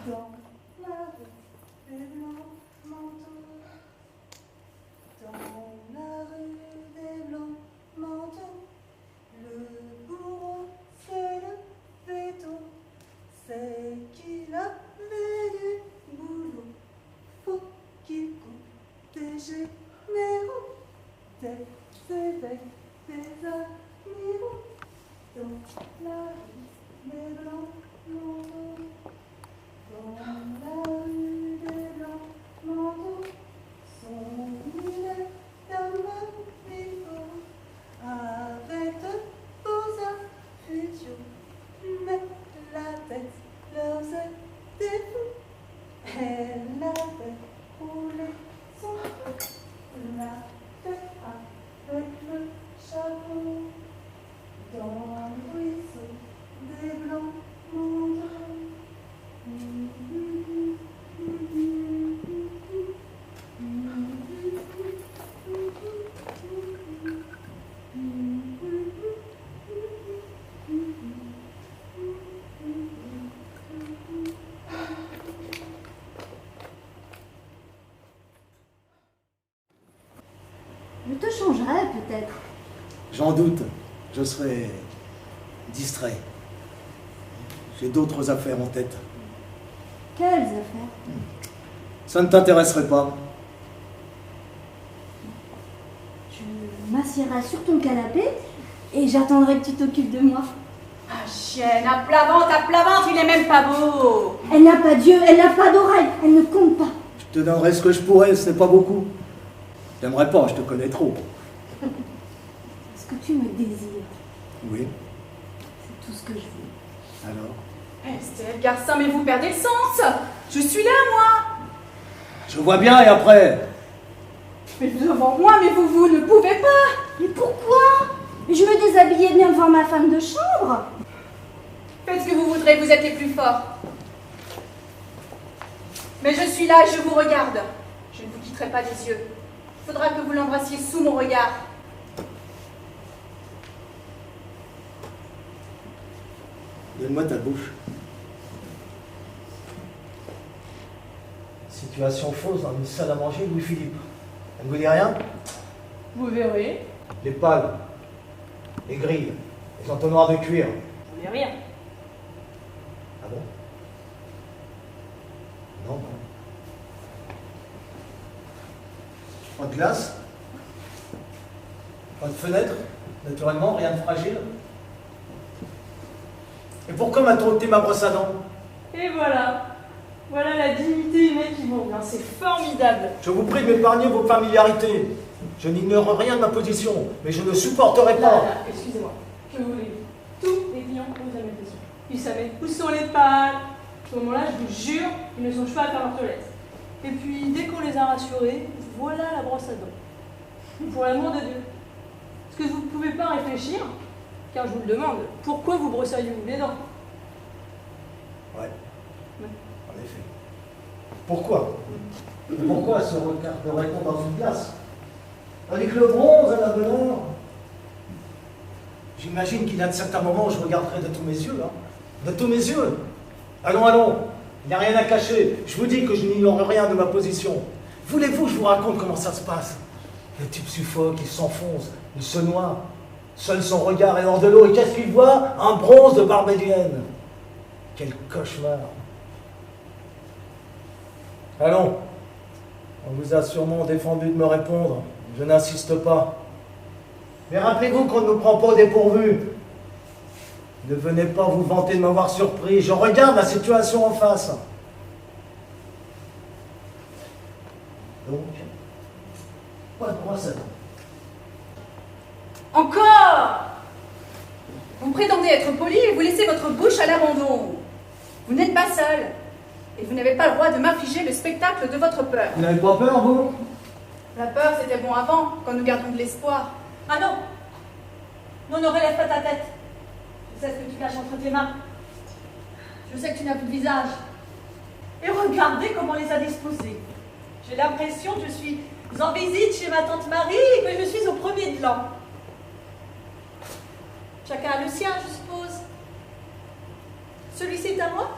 Dans la rue des blancs manteaux, dans la rue des blancs manteaux, le bourreau s'est levé tôt, c'est qu'il avait du boulot. Faut qu'il coupe des généraux, des évêques, des amiraux, dans la rue des blancs manteaux. Dans la rue des blancs manteaux, son mulet d'Amonico, avec de beaux affûtions, mais la tête leur était fou. Elle avait roulé son feu, la tête avec le chapeau, dans le ruisseau des blancs manteaux. Je te changerai peut-être. J'en doute, je serai distrait. J'ai d'autres affaires en tête. Quelles affaires? Ça ne t'intéresserait pas. Je m'assiérai sur ton canapé et j'attendrai que tu t'occupes de moi. Ah, chienne, à plat ventre, il est même pas beau. Elle n'a pas d'yeux, elle n'a pas d'oreilles, elle ne compte pas. Je te donnerai ce que je pourrais, ce n'est pas beaucoup. J'aimerais pas, je te connais trop. Est-ce que tu me désires? Oui, C'est tout ce que je veux. alors? Estelle, garçon, mais vous perdez le sens. Je suis là, moi. Je vois bien, et après? Mais devant moi, mais vous ne pouvez pas. Mais pourquoi? Je me déshabiller bien devant ma femme de chambre. Faites ce que vous voudrez, vous êtes les plus forts. Mais je suis là et je vous regarde. Je ne vous quitterai pas des yeux. Il faudra que vous l'embrassiez sous mon regard. Donne-moi ta bouche. Situation fausse dans une salle à manger, Louis-Philippe. Ça ne vous dit rien? Vous verrez. Les pales, les grilles, les entonnoirs de cuir. Vous verrez rien. Ah bon? Non. Pas de glace? Pas de fenêtre? Naturellement, rien de fragile. Et pourquoi m'a-t-on ôté ma brosse à dents? Et voilà. Voilà la dignité humaine qui vous revient. C'est formidable. Je vous prie de m'épargner vos familiarités. Je n'ignore rien de ma position, mais je ne supporterai pas. Là, excusez-moi. Que voulez-vous? Tous les clients posent la même question. Ils savaient où sont les pales. À ce moment-là, je vous jure, ils ne songent pas à faire leur toilette. Et puis, dès qu'on les a rassurés, voilà la brosse à dents. Pour l'amour de Dieu. Est-ce que vous ne pouvez pas réfléchir? Car je vous le demande, pourquoi vous brosseriez-vous les dents? Ouais, en effet. Pourquoi? Pourquoi se regarderait-on dans une glace? Avec le bronze à la bonne heure. J'imagine qu'il y a de certains moments où je regarderai de tous mes yeux, hein. De tous mes yeux. Allons, allons, il n'y a rien à cacher. Je vous dis que je n'ignore rien de ma position. Voulez-vous que je vous raconte comment ça se passe? Le type suffoque, il s'enfonce, il se noie. Seul son regard est hors de l'eau, et qu'est-ce qu'il voit? Un bronze de barbédienne. Quel cauchemar. Allons, on vous a sûrement défendu de me répondre. Je n'insiste pas. Mais rappelez-vous qu'on ne nous prend pas au dépourvu. Ne venez pas vous vanter de m'avoir surpris. Je regarde la situation en face. Donc, pas de brosse à dents. Encore! Vous prétendez être poli et vous laissez votre bouche à l'abandon. Vous n'êtes pas seul. Et vous n'avez pas le droit de m'infliger le spectacle de votre peur. Vous n'avez pas peur, vous? La peur, c'était bon avant, quand nous gardions de l'espoir. Ah non! Non, ne relève pas ta tête. Je sais ce que tu caches entre tes mains. Je sais que tu n'as plus de visage. Et regardez comment on les a disposés. J'ai l'impression que je suis en visite chez ma tante Marie et que je suis au premier de l'an. Chacun a le sien, je suppose. Celui-ci est à moi?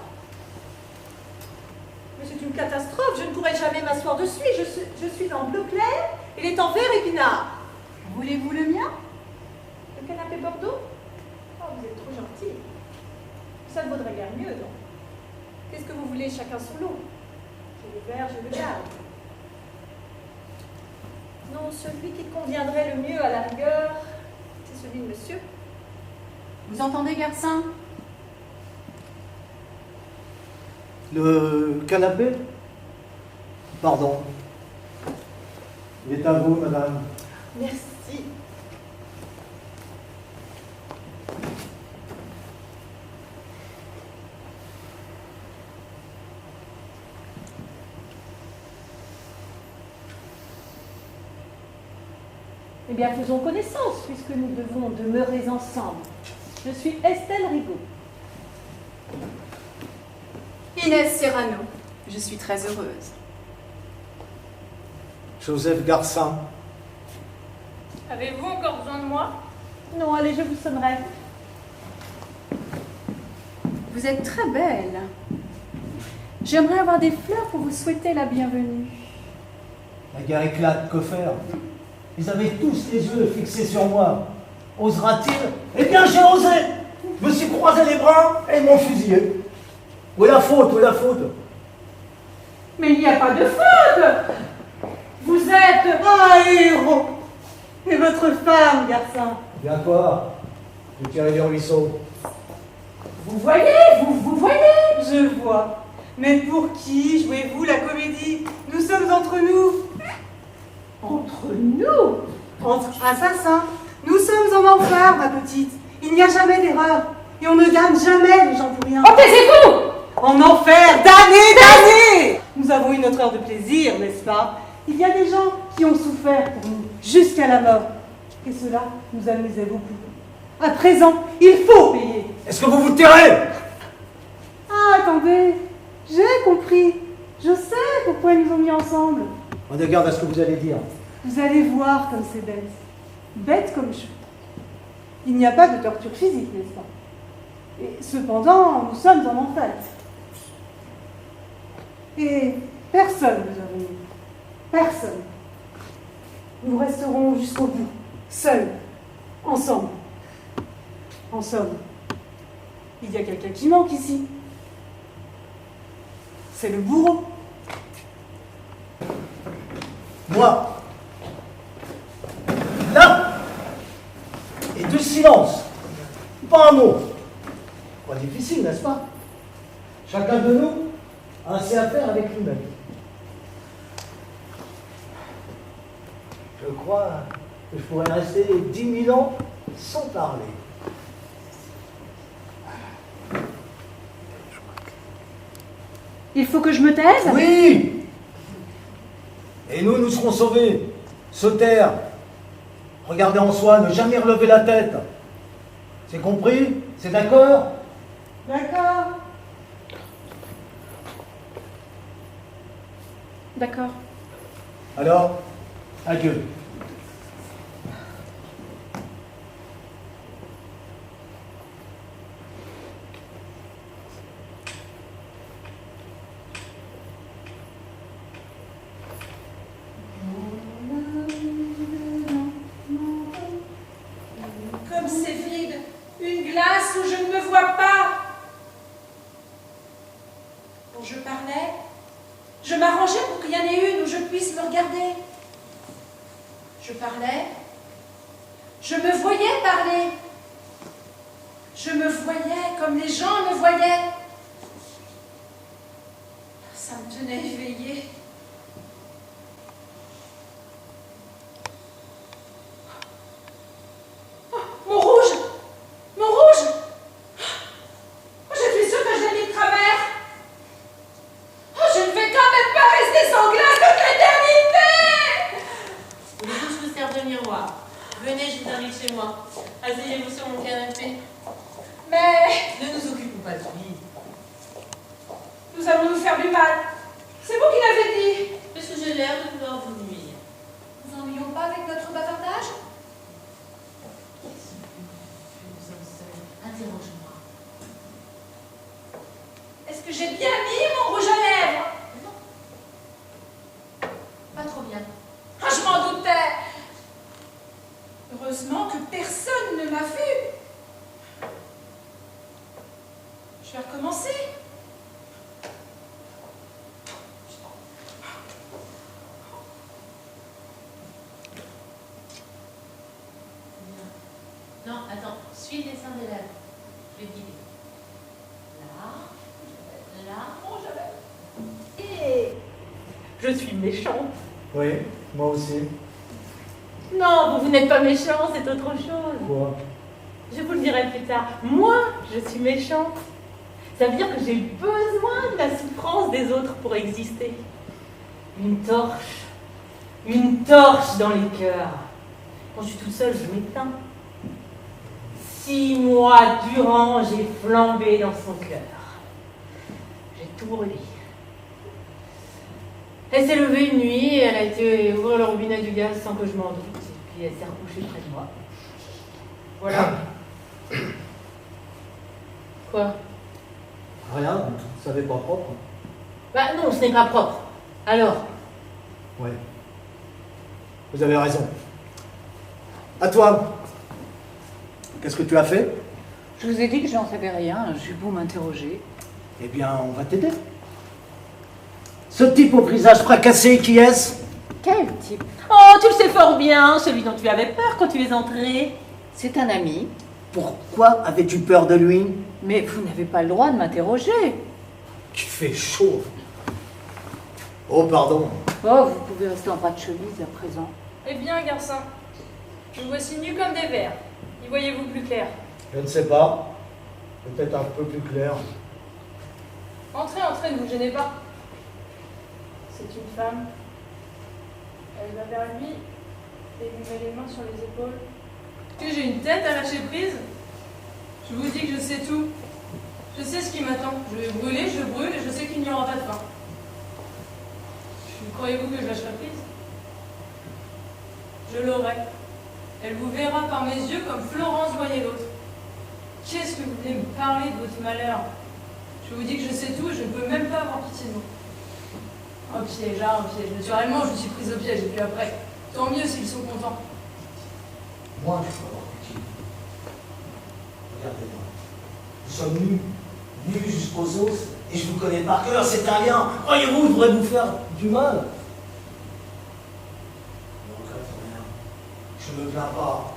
catastrophe. Je ne pourrai jamais m'asseoir dessus. Je suis en bleu clair, il est en vert épinard. Voulez-vous le mien? Le canapé Bordeaux? Oh, vous êtes trop gentil. Ça ne vaudrait guère mieux, non? Qu'est-ce que vous voulez, chacun son lot? J'ai le vert, je le garde. Non, celui qui conviendrait le mieux à la rigueur, c'est celui de monsieur. Vous entendez, garçon? Le canapé? Pardon. Il est à vous, madame. Merci. Eh bien, faisons connaissance, puisque nous devons demeurer ensemble. Je suis Estelle Rigaud. Inès Serrano. Je suis très heureuse. Joseph Garcin. Avez-vous encore besoin de moi? Non, allez, je vous sonnerai. Vous êtes très belle. J'aimerais avoir des fleurs pour vous souhaiter la bienvenue. La guerre éclate, que faire? Ils avaient tous les yeux fixés sur moi. Osera-t-il? Eh bien, j'ai osé! Je me suis croisé les bras et ils m'ont fusillé. Où est la faute? Où est la faute? Mais il n'y a pas de faute. Vous êtes un héros. Et votre femme, garçon? Bien quoi? Je tirais du ruisseau. Vous voyez, vous voyez. Je vois. Mais pour qui jouez-vous la comédie? Nous sommes entre nous. Entre nous? Entre assassins. Nous sommes en enfer, ma petite. Il n'y a jamais d'erreur. Et on ne damne jamais les gens pour rien. Oh, taisez-vous! En enfer, d'années! Nous avons eu notre heure de plaisir, n'est-ce pas? Il y a des gens qui ont souffert pour nous, jusqu'à la mort. Et cela nous amusait beaucoup. À présent, il faut payer. Est-ce que vous vous tairez? Ah, attendez, j'ai compris. Je sais pourquoi ils nous ont mis ensemble. Prenez garde à ce que vous allez dire. Vous allez voir comme c'est bête. Bête comme je. Il n'y a pas de torture physique, n'est-ce pas? Et cependant, nous sommes en enfer. Et personne nous avons mis. Personne. Nous resterons jusqu'au bout, seuls, ensemble. En somme, il y a quelqu'un qui manque ici. C'est le bourreau. Moi. Là. Et de silence. Pas un mot. Pas difficile, n'est-ce pas? Chacun de nous a assez à faire avec lui-même. Je crois que je pourrais rester 10 000 ans sans parler. Il faut que je me taise? Oui! Et nous serons sauvés. Se taire. Regarder en soi, ne jamais relever la tête. C'est compris? C'est d'accord? D'accord. D'accord. Alors, adieu. Comme c'est vide, une glace où je ne me vois pas. Quand je parlais, je m'arrangeais pour qu'il y en ait une où je puisse me regarder. Je parlais, je me voyais parler. Je me voyais comme les gens me voyaient. Ça me tenait éveillée. Mon rouge! Mon rouge! Oh, je suis sûre que je l'ai mis de travers. Oh, je ne vais quand même pas rester sans glace toute l'éternité! Voulez-vous que je vous serve de miroir? Venez, je vous invite chez moi. Asseyez-vous sur mon canapé. Mais Ne nous occupons pas de lui. nous allons nous faire du mal. C'est vous qui l'avez dit. Parce que j'ai l'air de vouloir vous nuire. Nous ennuyons pas avec notre bavardage? Nous sommes seuls. Interroge-moi. Est-ce que j'ai bien mis mon rouge à lèvres? Non, Suis le dessin de lèvres. Je vais guider. Là. Oh, j'avais. Et je suis méchante. Oui, moi aussi. Non, vous n'êtes pas méchant, c'est autre chose. Quoi? Je vous le dirai plus tard. Moi, je suis méchante. Ça veut dire que j'ai besoin de la souffrance des autres pour exister. Une torche dans les cœurs. Quand je suis toute seule, je m'éteins. 6 mois durant, j'ai flambé dans son cœur. J'ai tout brûlé. Elle s'est levée une nuit, elle a été ouvrir le robinet du gaz sans que je m'en doute, et puis elle s'est recouchée près de moi. Voilà. Quoi? Rien, ça n'est pas propre. Bah non, ce n'est pas propre. Alors? Ouais. Vous avez raison. À toi. Qu'est-ce que tu as fait? Je vous ai dit que je n'en savais rien, j'ai beau m'interroger. Eh bien, on va t'aider. Ce type au visage fracassé, qui est-ce? Quel type? Oh, tu le sais fort bien, celui dont tu avais peur quand tu es entré. C'est un ami. Pourquoi avais-tu peur de lui? Mais vous n'avez pas le droit de m'interroger. Tu fais chaud. Oh, pardon. Oh, vous pouvez rester en bras de chemise à présent. Eh bien, garçon, nous voici nus comme des vers. Y voyez-vous plus clair? Je ne sais pas. Peut-être un peu plus clair. Entrez, entrez, ne vous gênez pas. C'est une femme. Elle va vers lui et lui met les mains sur les épaules. Que j'ai une tête à lâcher prise? Je vous dis que je sais tout. Je sais ce qui m'attend. Je vais brûler, je brûle et je sais qu'il n'y aura pas de fin. Croyez-vous que je lâcherai prise? Je l'aurai. Elle vous verra par mes yeux comme Florence voyait l'autre. Qu'est-ce que vous venez me parler de votre malheur? Je vous dis que je sais tout et je ne peux même pas avoir pitié de vous. Un piège, un piège. Naturellement, je suis prise au piège et puis après, tant mieux s'ils sont contents. Moi, je peux avoir pitié. Regardez-moi. Nous sommes nus jusqu'aux os, et je vous connais par cœur, c'est un lien. Croyez-vous, je voudrais vous faire du mal? Non, regrette rien. Je ne me plains pas.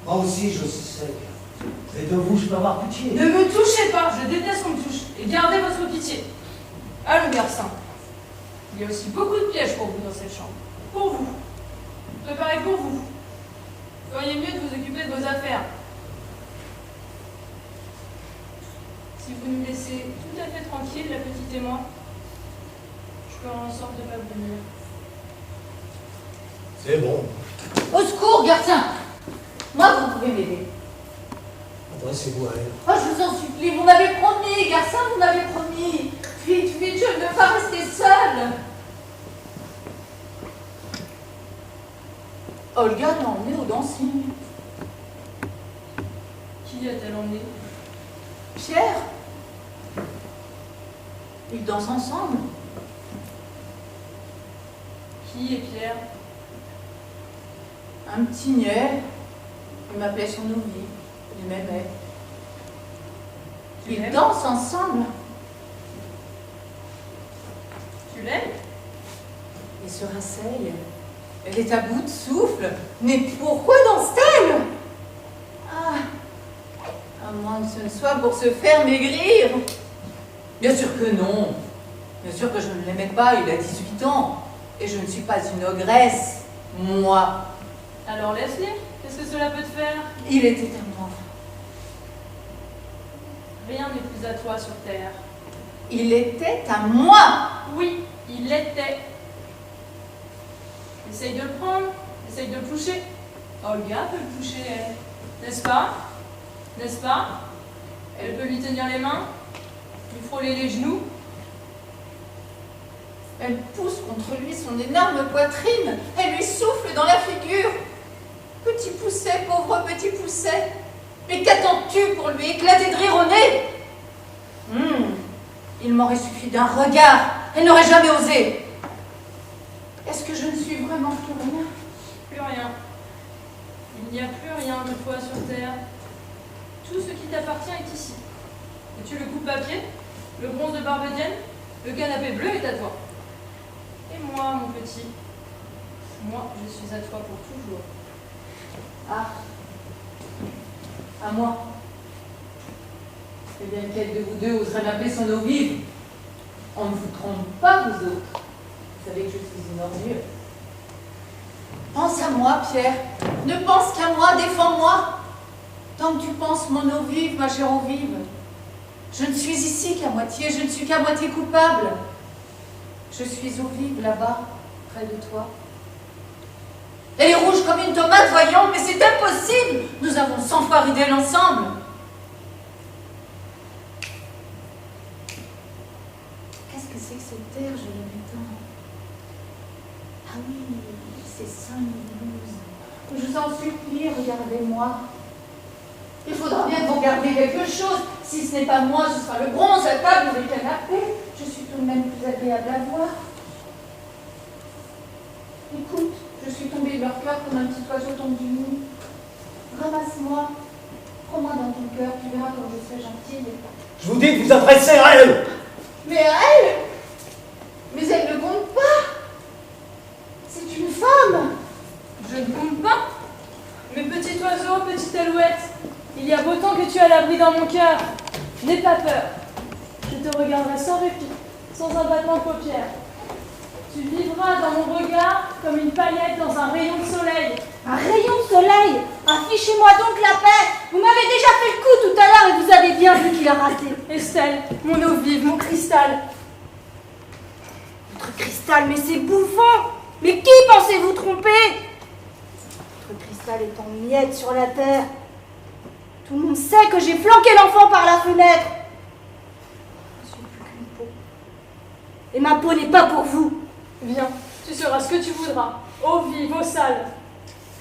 Moi aussi, je suis sec. Et de vous, je peux avoir pitié. Ne me touchez pas, je déteste qu'on me touche. Et gardez votre pitié. Allons, garçon. Il y a aussi beaucoup de pièges pour vous dans cette chambre. Pour vous. Préparez pour vous. Feriez mieux de vous occuper de vos affaires. Si vous nous laissez tout à fait tranquille, la petite et moi, je ferai en sorte de ne pas vous venir. C'est bon. Au secours, garçon! Moi, vous pouvez m'aider. Adressez-vous à elle. Oh, je vous en supplie, vous m'avez promis, garçon, vous m'avez promis. Vite, vite, je ne veux pas rester seule. Olga l'a emmené au dancing. Qui a-t-elle emmené? Pierre. Ils dansent ensemble. Qui est Pierre? Un petit niais. Il m'appelait son oubli. Il m'aimait. Ils dansent ensemble. Tu l'aimes? Ils se rasseyent. Elle est à bout de souffle. Mais pourquoi danse-t-elle? Ah, à moins que ce ne soit pour se faire maigrir. Bien sûr que non. Bien sûr que je ne l'aimais pas, il a 18 ans. Et je ne suis pas une ogresse, moi. Alors laisse-les. Qu'est-ce que cela peut te faire? Il était à moi. Rien n'est plus à toi sur terre. Il était à moi. Oui, il l'était. Essaye de le prendre, essaye de le toucher. Olga peut le toucher, elle. N'est-ce pas? N'est-ce pas? Elle peut lui tenir les mains, lui frôler les genoux. Elle pousse contre lui son énorme poitrine. Elle lui souffle dans la figure. Petit pousset, pauvre petit pousset. Mais qu'attends-tu pour lui éclater de rire au nez? Il m'aurait suffi d'un regard. Elle n'aurait jamais osé. Est-ce que je ne suis vraiment plus rien? Plus rien. Il n'y a plus rien de toi sur terre. Tout ce qui t'appartient est ici. Es-tu le coupe-papier? Le bronze de Barbedienne? Le canapé bleu est à toi. Et moi, mon petit, moi, je suis à toi pour toujours. Ah. À moi. Eh bien, quel de vous deux oserait m'appeler son eau vive? On ne vous trompe pas, vous autres. Vous savez que je suis une ordure. Pense à moi, Pierre. Ne pense qu'à moi, défends-moi. Tant que tu penses mon eau vive, ma chère eau vive. Je ne suis ici qu'à moitié, je ne suis qu'à moitié coupable. Je suis eau vive là-bas, près de toi. Elle est rouge comme une tomate, voyons, mais c'est impossible. Nous avons 100 fois ridé l'ensemble. Qu'est-ce que c'est que cette terre, je l'aimais tant? Ah oui, c'est 5012. Je vous en supplie, regardez-moi. Il faudra bien que vous regardiez quelque chose. Si ce n'est pas moi, ce sera le bronze, la table ou les canapés. Je suis tout de même plus agréable à voir. Écoute, je suis tombée de leur cœur comme un petit oiseau tombe du nid. Ramasse-moi, prends-moi dans ton cœur, tu verras comme je serai gentille. Je vous dis de vous adresser à elle. Mais à elle? Mais elle ne compte pas. C'est une femme. Je ne compte pas. Mais petit oiseau, petite alouette, il y a beau temps que tu as l'abri dans mon cœur. N'aie pas peur. Je te regarderai sans répit, sans un battement de paupières. Tu vivras dans mon regard comme une paillette dans un rayon de soleil. Un rayon de soleil! Affichez-moi donc la paix! Vous m'avez déjà fait le coup tout à l'heure et vous avez bien vu qu'il a raté. Estelle, mon eau vive, mon cristal. Votre cristal, mais c'est bouffon! Mais qui pensez-vous tromper? Votre cristal est en miettes sur la terre. Tout le monde sait que j'ai flanqué l'enfant par la fenêtre. Je suis plus qu'une peau. Et ma peau n'est pas pour vous. Viens, tu seras ce que tu voudras. Eau vive, eau sale.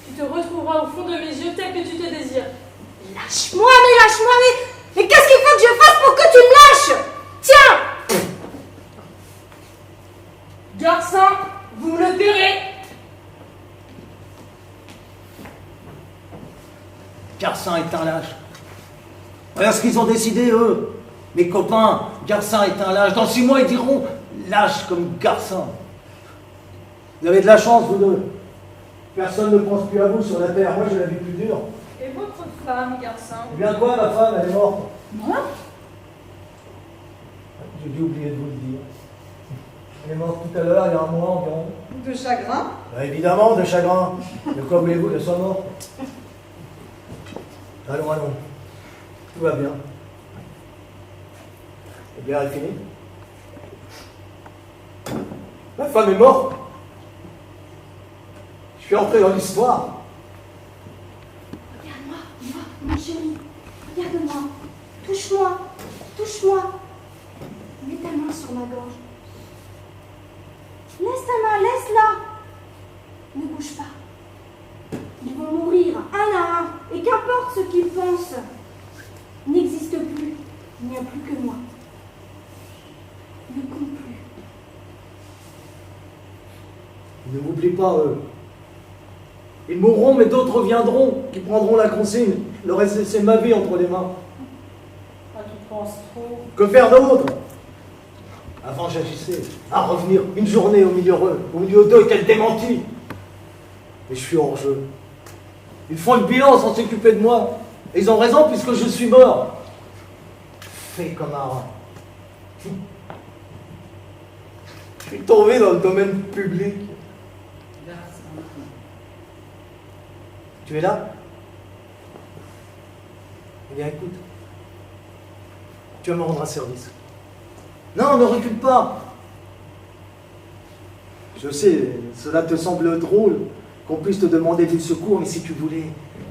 Tu te retrouveras au fond de mes yeux tel que tu te désires. Lâche-moi, mais qu'est-ce qu'il faut que je fasse pour que tu me lâches? Tiens! Garçon, vous me le paierez. Garcin est un lâche. Voilà ce qu'ils ont décidé, eux. Mes copains, Garcin est un lâche. Dans 6 mois, ils diront lâche comme Garcin. Vous avez de la chance, vous deux. Personne ne pense plus à vous sur la terre. Moi, j'ai la vie plus dure. Et votre femme, garçon? Eh bien quoi, ma femme, elle est morte. Moi? J'ai dû oublier de vous le dire. Elle est morte tout à l'heure, il y a un mois environ. De chagrin? Bah, évidemment, de chagrin. De quoi voulez-vous qu'elle soit morte? Allons, allons. Tout va bien. Eh bien, elle finit. Ma femme est morte. Je suis entré dans l'histoire. Regarde-moi, moi, mon chéri. Regarde-moi. Touche-moi. Touche-moi. Mets ta main sur ma gorge. Laisse ta main, laisse-la. Ne bouge pas. Ils vont mourir un à un. Et qu'importe ce qu'ils pensent. Il n'existe plus. Il n'y a plus que moi. Ne compte plus. Ne m'oublie pas, eux. Ils mourront, mais d'autres viendront, qui prendront la consigne. Je leur ai laissé ma vie entre les mains. Ah, tu penses trop. Que faire d'autre? Avant, j'agissais à revenir une journée au milieu d'eux, qu'elle démentit. Mais je suis hors jeu. Ils font le bilan sans s'occuper de moi. Et ils ont raison puisque je suis mort. Fait comme un rat. Je suis tombé dans le domaine public. Tu es là? Eh bien, écoute. Tu vas me rendre un service. Non, ne recule pas. Je sais, cela te semble drôle qu'on puisse te demander du secours, mais si tu voulais,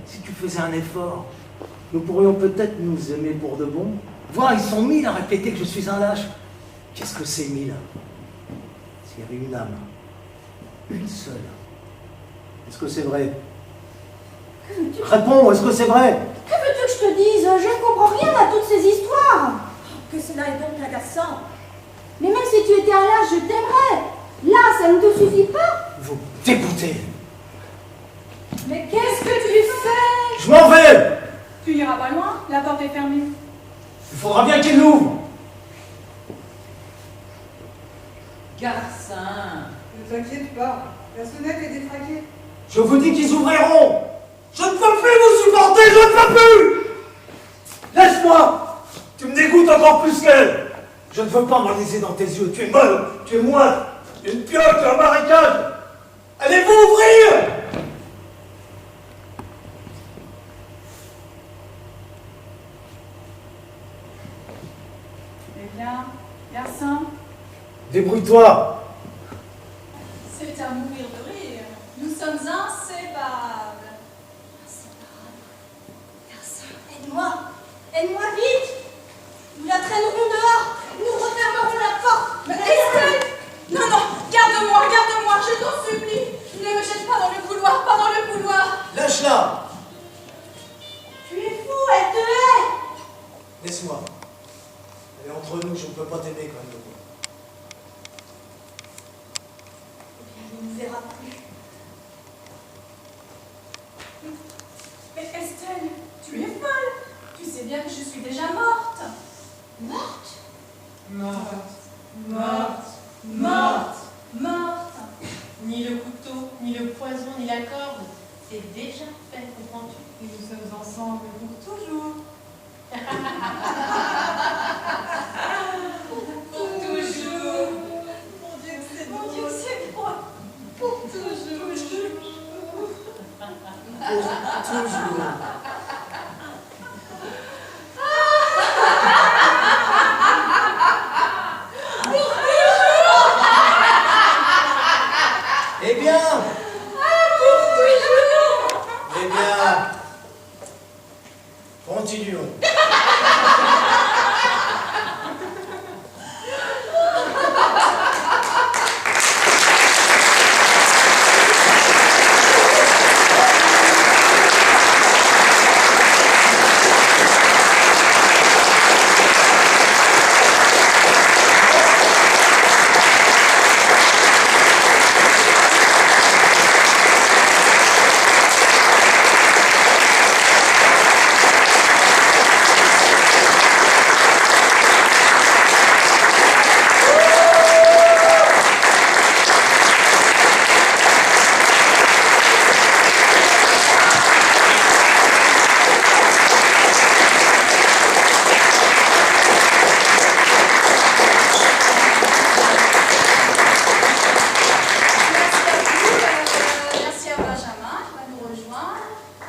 si tu faisais un effort, nous pourrions peut-être nous aimer pour de bon. Vois, ils sont 1000 à répéter que je suis un lâche. Qu'est-ce que c'est 1000? S'il y avait une âme, une seule. Est-ce que c'est vrai? Réponds, est-ce que c'est vrai? Que veux-tu que je te dise? Je ne comprends rien à toutes ces histoires. Que cela est donc agaçant. Mais même si tu étais un lâche, je t'aimerais. Là, ça ne te suffit pas? Vous dégoûtez. Mais qu'est-ce que tu fais? Je m'en vais. Tu iras pas loin, la porte est fermée. Il faudra bien qu'il l'ouvre. Garcin. Ne t'inquiète pas, la sonnette est détraquée. Je vous dis qu'ils ouvriront. Je ne peux plus vous supporter, je ne peux plus. m'écoutes encore plus qu'elle. Je ne veux pas m'enliser dans tes yeux. Tu es molle, tu es moite, tu es une pioche, tu es un marécage. Allez-vous ouvrir? Eh bien, garçon, Débrouille-toi. C'est à mourir de rire. Nous sommes inséparables. Aide-moi! Aide-moi vite! Nous la traînerons dehors! Nous refermerons la porte! Mais Estelle! Non, non, garde-moi, je t'en supplie. Ne me jette pas dans le couloir, pas dans le couloir. Lâche-la. Tu es fou, elle te hait! Laisse-moi. Elle est entre nous, je ne peux pas t'aimer comme nous. Elle ne nous verra plus. Mais Estelle, tu es folle. Tu sais bien que je suis déjà morte. Morte? Morte. Ni le couteau, ni le poison, ni la corde, c'est déjà fait, comprends-tu? et nous sommes ensemble pour toujours. Pour toujours. Mon Dieu, que c'est drôle. Pour toujours. Toujours. Eh bien. Eh bien. Continuons. Merci à Benjamin qui va nous rejoindre.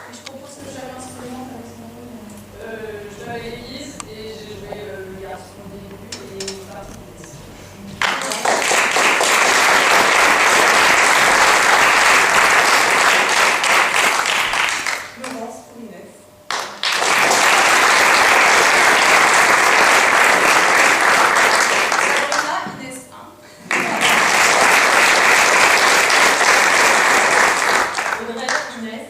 Et je propose que j'aille instrument avec son Je vais à l'église et je vais le garçon des début et partir. Laurence pour Inès. Sabrina, Inès 1. Audrey, Inès,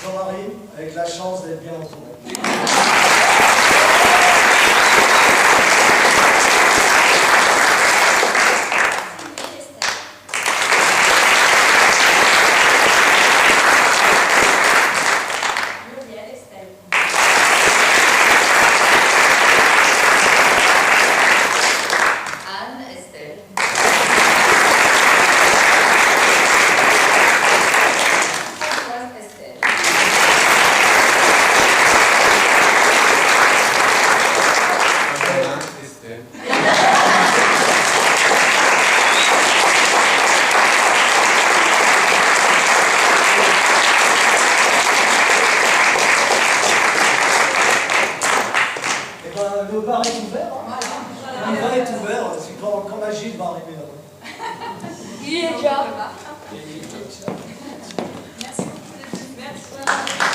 Jean-Marie, avec la chance d'être bien entouré. Muriel, Estelle. Anne, Estelle, Françoise, Estelle. Eh ben, le bar est ouvert. Hein. Le bar est ouvert, c'est quand Magide va arriver là-bas. Il est déjà. Merci beaucoup les deux. Merci.